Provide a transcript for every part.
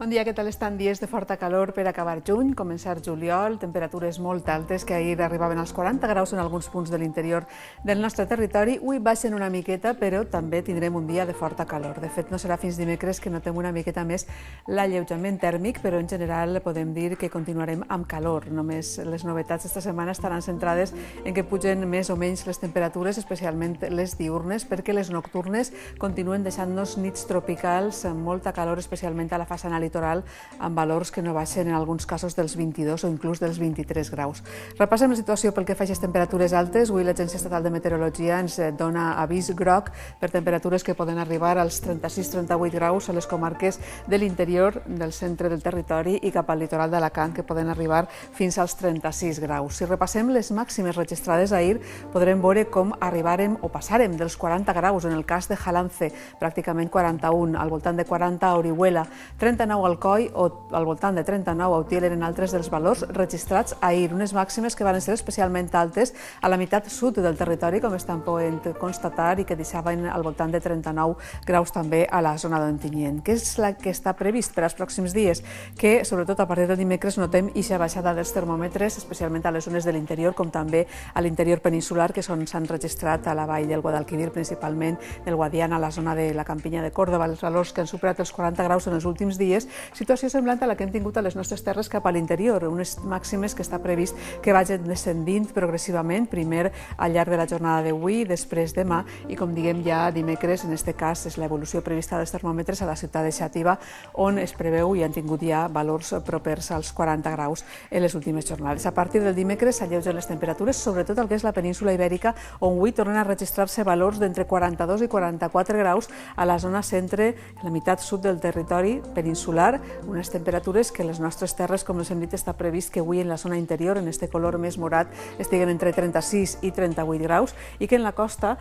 Bon dia, què tal estan? Dies de forta calor per acabar juny, començar juliol, temperatures molt altes que ahir arribaven als 40 graus en alguns punts de l'interior del nostre territori. Avui baixen una miqueta, però també tindrem un dia de forta calor. De fet, no serà fins dimecres que notem una miqueta més l'alleujament tèrmic, però en general podem dir que continuarem amb calor. Només les novetats d'esta setmana estaran centrades en que pugen més o menys les temperatures, especialment les diurnes, perquè les nocturnes continuen deixant-nos nits tropicals amb molta calor, especialment a la façana litoral, amb valors que no baixen en alguns casos dels 22 o inclús dels 23 graus. Repassem la situació pel que fa a les temperatures altes. Avui l'Agència Estatal de Meteorologia ens dona avís groc per temperatures que poden arribar als 36-38 graus a les comarques de l'interior, del centre del territori i cap al litoral d'Alacant, que poden arribar fins als 36 graus. Si repassem les màximes registrades ahir, podrem veure com arribarem o passarem dels 40 graus en el cas de Jalance, pràcticament 41, al voltant de 40 a Orihuela, 39 al Coi o al voltant de 39 a Utiel eren altres dels valors registrats ahir, unes màximes que van ser especialment altes a la meitat sud del territori, com estan podent constatar, i que deixaven al voltant de 39 graus també a la zona d'Ontinyent. Què és la que està previst per als pròxims dies? Que, sobretot a partir del dimecres, notem ixa baixada dels termòmetres, especialment a les zones de l'interior, com també a l'interior peninsular, que s'han registrat a la vall del Guadalquivir, principalment del Guadiana, a la zona de la Campinya de Còrdova, els valors que han superat els 40 graus en els últims dies, situació semblant a la que hem tingut a les nostres terres cap a l'interior, unes màximes que està previst que vagin descendint progressivament, primer al llarg de la jornada d'avui, després demà, i com diguem ja dimecres, en aquest cas és l'evolució prevista dels termòmetres a la ciutat de Xàtiva, on es preveu i han tingut ja valors propers als 40 graus en les últimes jornades. A partir del dimecres s'alleugen les temperatures, sobretot el que és la península ibèrica, on avui tornen a registrar-se valors d'entre 42 i 44 graus a la zona centre, la meitat sud del territori peninsular, unes temperatures que les nostres terres, com els hem dit, està previst que avui en la zona interior, en este color més morat, estiguen entre 36 i 38 graus i que en la costa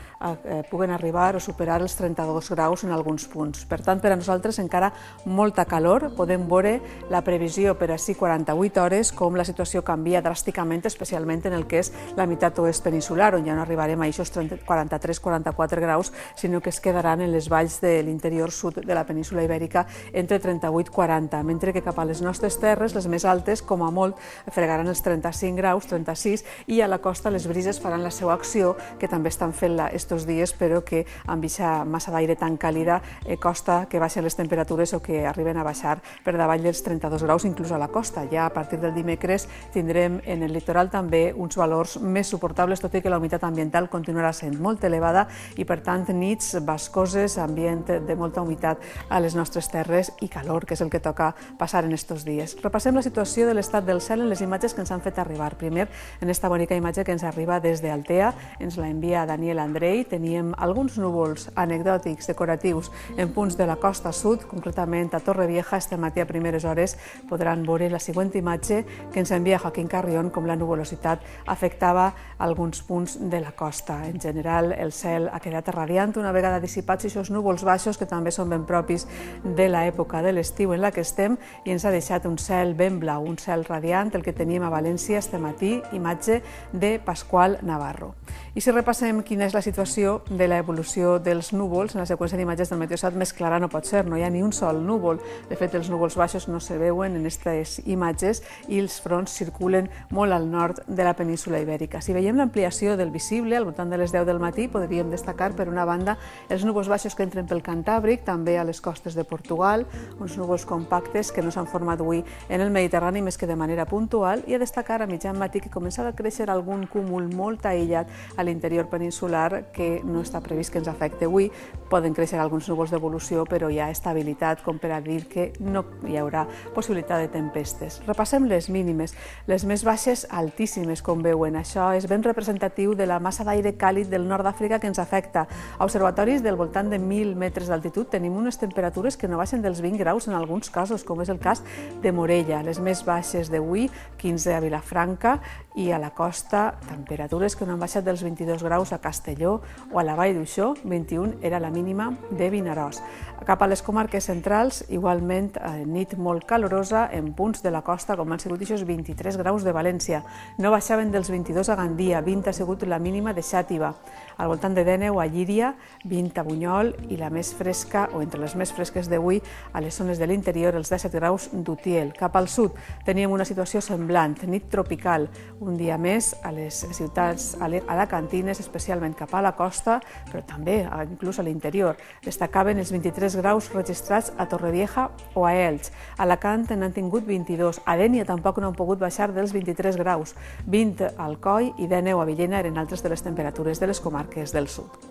puguen arribar o superar els 32 graus en alguns punts. Per tant, per a nosaltres encara molta calor. Podem veure la previsió per així 48 hores com la situació canvia dràsticament, especialment en el que és la meitat oest peninsular, on ja no arribarem a aquests 43-44 graus, sinó que es quedaran en les valls de l'interior sud de la península ibèrica entre 38 i 40, mentre que cap a les nostres terres, les més altes, com a molt, fregaran els 35 graus, 36, i a la costa les brises faran la seva acció, que també estan fent-la estos dies, però que amb aquesta massa d'aire tan càlida costa que baixen les temperatures o que arriben a baixar per davall dels 32 graus, inclús a la costa. Ja a partir del dimecres tindrem en el litoral també uns valors més suportables, tot i que la humitat ambiental continuarà sent molt elevada i, per tant, nits bascoses, ambient de molta humitat a les nostres terres i calor, que és el que toca passar en estos dies. Repassem la situació de l'estat del cel en les imatges que ens han fet arribar. Primer, en esta bonica imatge que ens arriba des d'Altea, ens la envia Daniel Andrei, teníem alguns núvols anecdòtics, decoratius, en punts de la costa sud, concretament a Torrevieja. Este matí a primeres hores podran veure la següent imatge que ens envia Joaquín Carrión, com la nuvolositat afectava alguns punts de la costa. En general, el cel ha quedat radiant una vegada dissipats aquests núvols baixos, que també són ben propis de l'època de l'estiu en la que estem, i ens ha deixat un cel ben blau, un cel radiant, el que teníem a València este matí, imatge de Pasqual Navarro. I si repassem quina és la situació de l'evolució dels núvols, en la seqüència d'imatges del Meteosat més clara no pot ser, no hi ha ni un sol núvol. De fet, els núvols baixos no se veuen en aquestes imatges i els fronts circulen molt al nord de la península ibèrica. Si veiem l'ampliació del visible, al voltant de les 10 del matí, podríem destacar, per una banda, els núvols baixos que entren pel Cantàbric, també a les costes de Portugal, uns núvols compactes que no s'han format avui en el Mediterrani més que de manera puntual, i a destacar a mitjan matí que començava a créixer algun cúmul molt aïllat a l'interior peninsular que no està previst que ens afecti avui. Poden créixer alguns núvols d'evolució, però hi ha estabilitat com per a dir que no hi haurà possibilitat de tempestes. Repassem les mínimes. Les més baixes, altíssimes, com veuen. Això és ben representatiu de la massa d'aire càlid del nord d'Àfrica que ens afecta. A observatoris del voltant de 1.000 metres d'altitud tenim unes temperatures que no baixen dels 20 graus en alguns casos, com és el cas de Morella. Les més baixes d'avui, 15 a Vilafranca, i a la costa temperatures que no han baixat dels 22 graus a Castelló o a la Vall d'Uixó, 21 era la mínima de Vinaròs. Cap a les comarques centrals, igualment nit molt calorosa en punts de la costa, com han sigut aquests 23 graus de València. No baixaven dels 22 a Gandia, 20 ha sigut la mínima de Xàtiva. Al voltant de Déneu, a Llíria, 20 a Bunyol, i la més fresca, o entre les més fresques d'avui, a les zones de l'interior els 17 graus d'Utiel. Cap al sud teníem una situació semblant, nit tropical, un dia més a les ciutats alacantines, especialment cap a la costa, però també inclús a l'interior. Destacaven els 23 graus registrats a Torrevieja o a Elx. A Alacant n'han tingut 22. A Dénia tampoc no han pogut baixar dels 23 graus. 20 a Alcoi i 19 a Villena eren altres de les temperatures de les comarques del sud.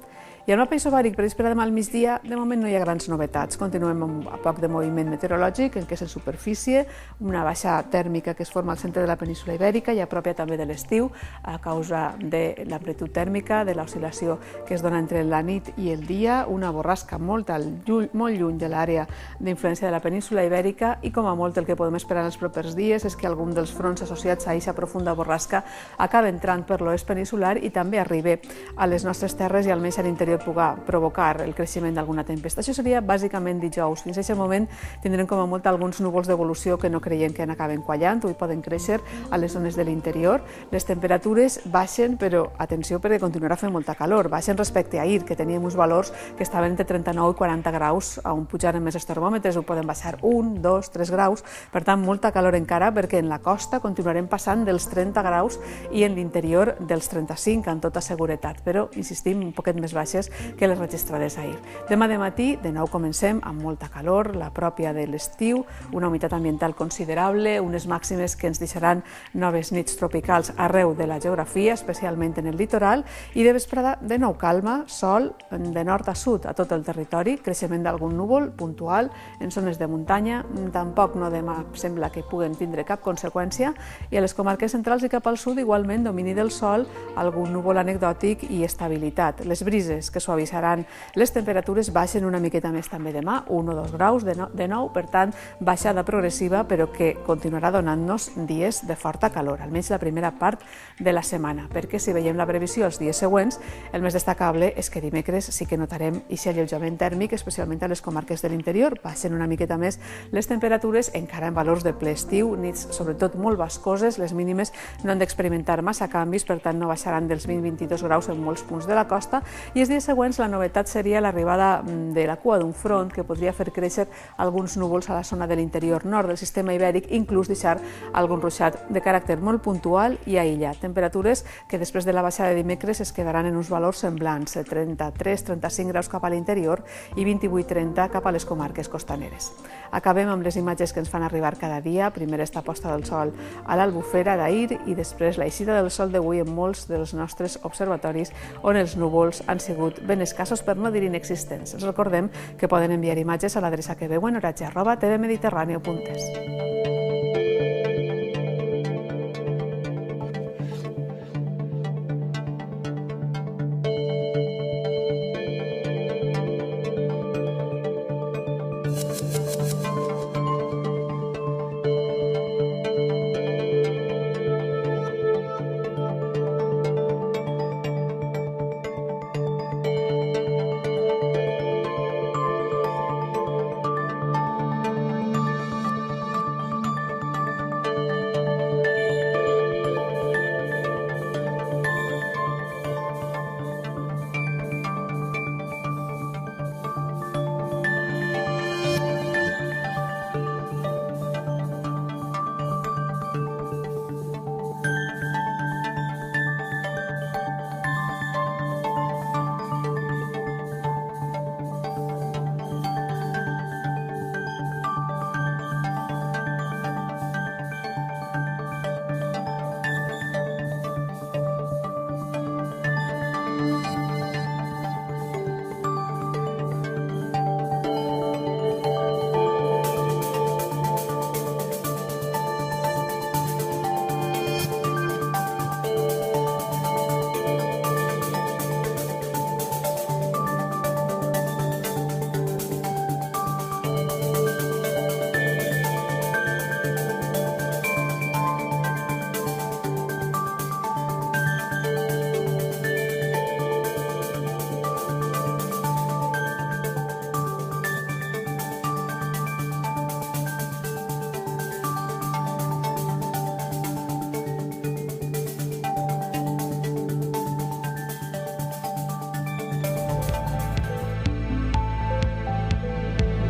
I al mapa isobàric previst per demà al migdia, de moment no hi ha grans novetats. Continuem amb a poc de moviment meteorològic, en què és en superfície, una baixa tèrmica que es forma al centre de la península Ibèrica i a pròpia també de l'estiu, a causa de l'amplitud tèrmica, de l'oscil·lació que es dona entre la nit i el dia, una borrasca molt lluny de l'àrea d'influència de la península Ibèrica i com a molt el que podem esperar en els propers dies és que algun dels fronts associats a aquesta profunda borrasca acaba entrant per l'oest peninsular i també arriba a les nostres terres i almenys a l'interior pugui provocar el creixement d'alguna tempesta. Això seria bàsicament dijous. Fins a aquest moment tindrem com a molt alguns núvols d'evolució que no creiem que n'acaben quallant, o hi poden créixer a les zones de l'interior. Les temperatures baixen, però atenció perquè continuarà fent molta calor. Baixen respecte a ahir, que teníem uns valors que estaven entre 39 i 40 graus, on pujaren més els termòmetres, ho poden baixar 1, 2, 3 graus. Per tant, molta calor encara, perquè en la costa continuarem passant dels 30 graus i en l'interior dels 35, amb tota seguretat. Però, insistim, un poquet més baixes que les registrades ahir. Demà de matí, de nou comencem amb molta calor, la pròpia de l'estiu, una humitat ambiental considerable, unes màximes que ens deixaran noves nits tropicals arreu de la geografia, especialment en el litoral, i de vesprada, de nou calma, sol de nord a sud a tot el territori, creixement d'algun núvol puntual en zones de muntanya, tampoc no demà sembla que puguen tindre cap conseqüència, i a les comarques centrals i cap al sud igualment domini del sol, algun núvol anecdòtic i estabilitat. Les brises que suavitzaran les temperatures baixen una miqueta més també demà, 1 o 2 graus de nou, per tant, baixada progressiva, però que continuarà donant-nos dies de forta calor, almenys la primera part de la setmana, perquè si veiem la previsió els dies següents, el més destacable és que dimecres sí que notarem aquest alleujament tèrmic, especialment a les comarques de l'interior, baixen una miqueta més les temperatures, encara en valors de ple estiu, nits sobretot molt bascoses, les mínimes no han d'experimentar massa canvis, per tant no baixaran dels 20-22 graus en molts punts de la costa, i els dies següents la novetat seria l'arribada de la cua d'un front que podria fer créixer alguns núvols a la zona de l'interior nord del sistema ibèric, inclús deixar algun ruixat de caràcter molt puntual i aïllat. Temperatures que després de la baixada de dimecres es quedaran en uns valors semblants, 33-35 graus cap a l'interior i 28-30 cap a les comarques costaneres. Acabem amb les imatges que ens fan arribar cada dia, primer esta posta del sol a l'Albufera d'ahir i després l'eixida del sol d'avui en molts dels nostres observatoris on els núvols han sigut ben escassos, per no dir inexistents. Els recordem que poden enviar imatges a l'adreça que veuen, oratge@tvmediterraneo.es.